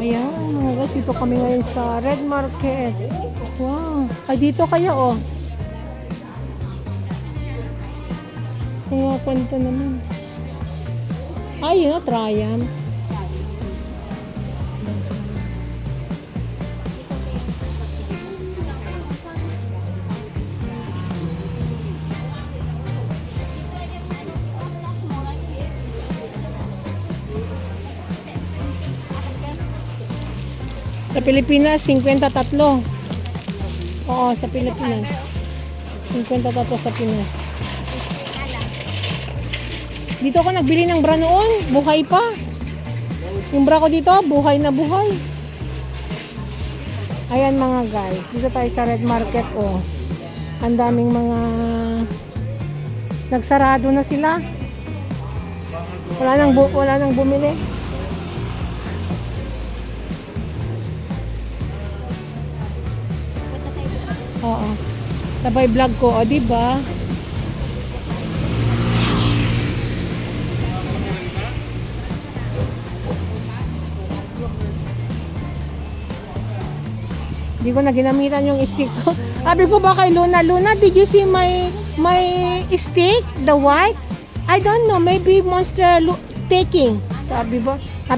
Ayan, mga guys, dito kami ngayon sa Red Market. Wow. Ay, dito kaya, oh. Mga kwento naman. Ay, yun, Triumph. Sa Pilipinas, 53. Oo, sa Pilipinas. 53 sa Pinas. Dito ako nagbili ng bra noon. Buhay pa. Yung bra ko dito, buhay na buhay. Ayan mga guys. Dito tayo sa Red Market. Oh. Ang daming mga nagsarado na sila. Wala nang bumili. Oo. Sabay vlog ko, o diba? Hindi ko na ginamitan yung stick ko. Sabi ko ba kay Luna, Luna, did you see my stick? The white? I don't know, maybe Monster taking. Sabi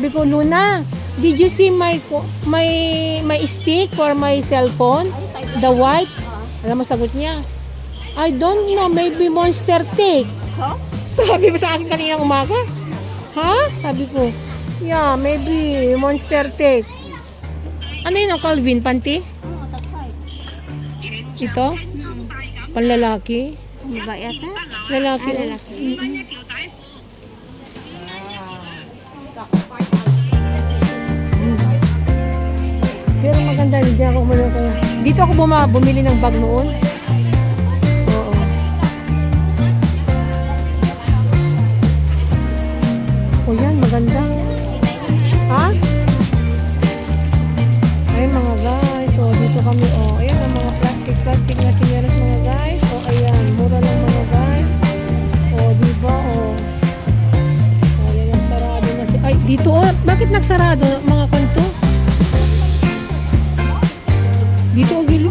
ko, Luna, did you see my stick for my cellphone? The white? Alam mo sagot niya, I don't know, maybe Monster take. Huh? Sabi mo sa akin kanina umaga. Ha? Sabi ko, yeah, maybe Monster take. Ano yun, Calvin? Panty? Ito? Panlalaki? Ba yata? Lalaki. Lalaki. Pero maganda, hindi ako umano kaya. Dito ako bumili ng bag noon. Oo. O yan, maganda. Ha? Ay mga guys, so dito kami, oh. Ayan ang mga plastic na chinelas mga guys. O ayan, mura lang mga guys. O diba, o. O yan ang sarado na si. Ay, dito, oh. Bakit nagsarado mga kanto? Dito ang gilo.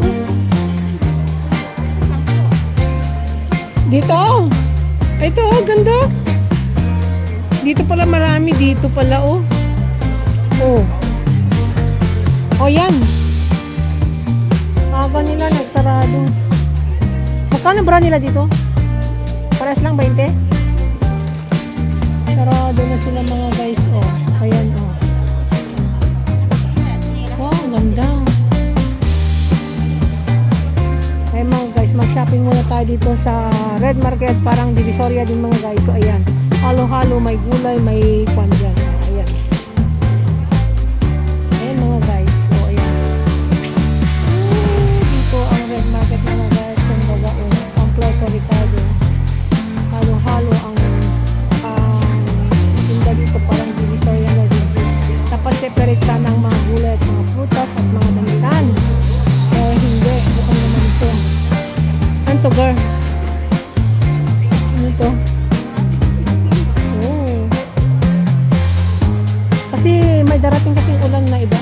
Dito. Ito, oh, ganda. Dito pala marami. Dito pala, oh. Oh. Oh, yan. Aga nila, nagsarado. Magkano bra nila dito? Pares lang, 20? Sarado na sila mga guys, oh. Ayan, oh. Wow, ganda. Ay mga guys, mag-shopping muna tayo dito sa Red Market. Parang Divisoria din mga guys. So ayan, halo-halo, may gulay, may kwan dyan. Ayan. Ayan mga guys. So ayan. Dito ang Red Market mga guys. Kumbaga ang Puerto Ricardo. Halo-halo ang tinda dito, parang Divisoria na din. Dapat separate ka ng mga gulay at mga prutas at mga damitan. Hindi, bukang naman ito. Ano to, girl? Ano to? Oh. Kasi may darating kasing ulan na iba.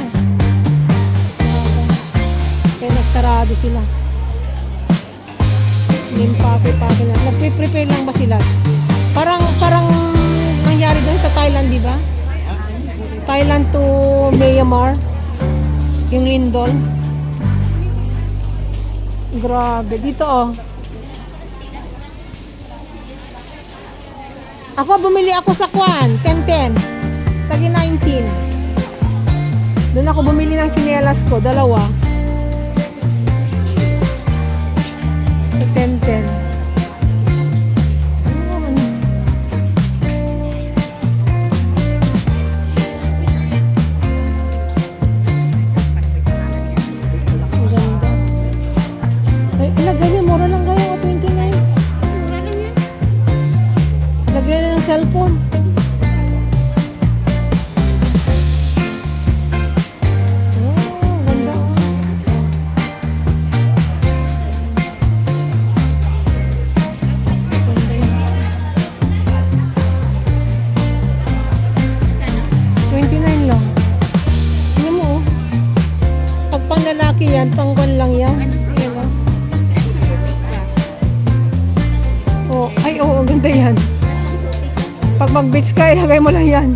Kaya nagsarado sila. Pake lang. Nagpe-prepare lang ba sila? Parang nangyari doon sa Thailand, di ba? Thailand to Myanmar. Yung lindol. Grabe. Dito, oh. Bumili ako sa Kwan. 10-10. Sa 19. Doon ako bumili ng tsinelas ko. Dalawa. Sa 10-10. Ilagay niya, mura lang kayo, 29. Mura lang yan. Lagay na ng cellphone. Oh, ganda. malaki yan. Pangkon lang yan. Ayan o. Oh, ay, oo, ang ganda yan. Pag mag-beach ka, ilagay mo lang yan.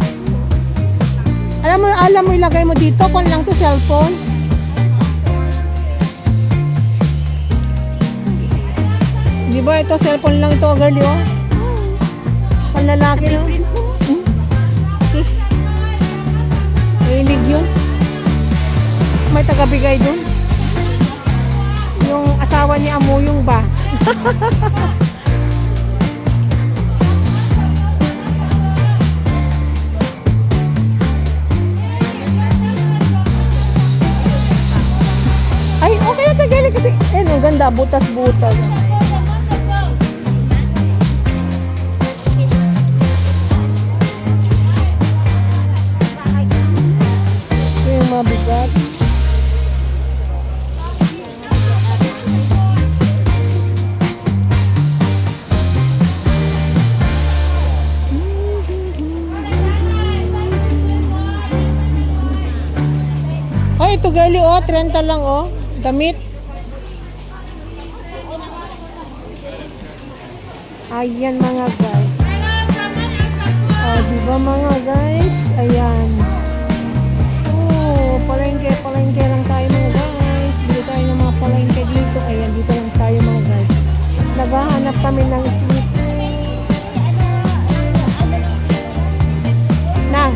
Alam mo, ilagay mo dito. Kung lang to cellphone. Di ba ito, cellphone lang ito, girl, oh. Panlalaki, no? Sus. Mahilig yun. May tagabigay dun. Yung asawa ni Amuyong ba? Ay, okay na tagali kasi. Ang ganda, butas-butas. Ito yung mabigat. Ay, ito gali, oh. 30 lang, oh. Damit. Ayan mga guys. Oh, diba mga guys? Ayan. Oh, palengke lang tayo mga guys. Dito tayo ng mga palengke dito. Ayan, dito lang tayo mga guys. Naghahanap kami ng sleep. Nang.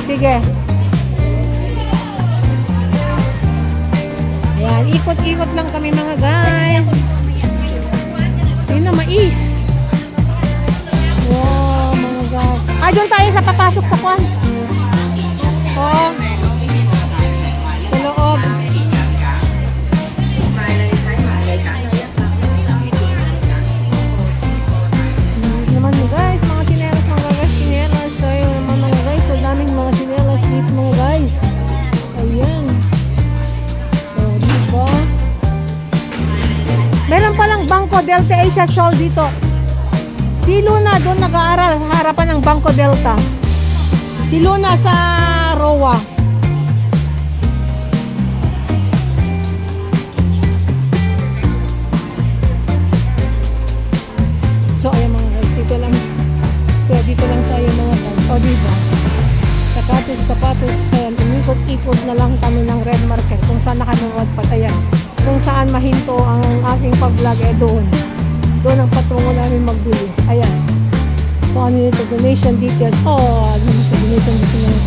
Sige. Ayan, ikot-ikot lang kami mga guys. Yun na, mais. Wow, mga guys. Ah, doon tayo sa papasok sa kwan. Oo. Sa loob. Naman guys, mga chinelas mga guys, chinelas. So, yun naman mga guys, so daming mga chinelas dito mga guys. Ayan. Meron palang Bangko Delta Asia Sol dito. Si Luna doon nag-aaral sa harapan ng Bangko Delta. Si Luna sa Roa. So ayan mga guys, dito lang. So dito lang tayo mga guys. O diba? Sapatos. Ayan, umikot-ikot na lang kami ng Red Market. Kung saan nakanuwad pa. Ayan. Kung saan mahinto ang aking pag-vlog doon ang patungo namin magbili. Ayan. So ano nito, donation details. Oh, donation details na lang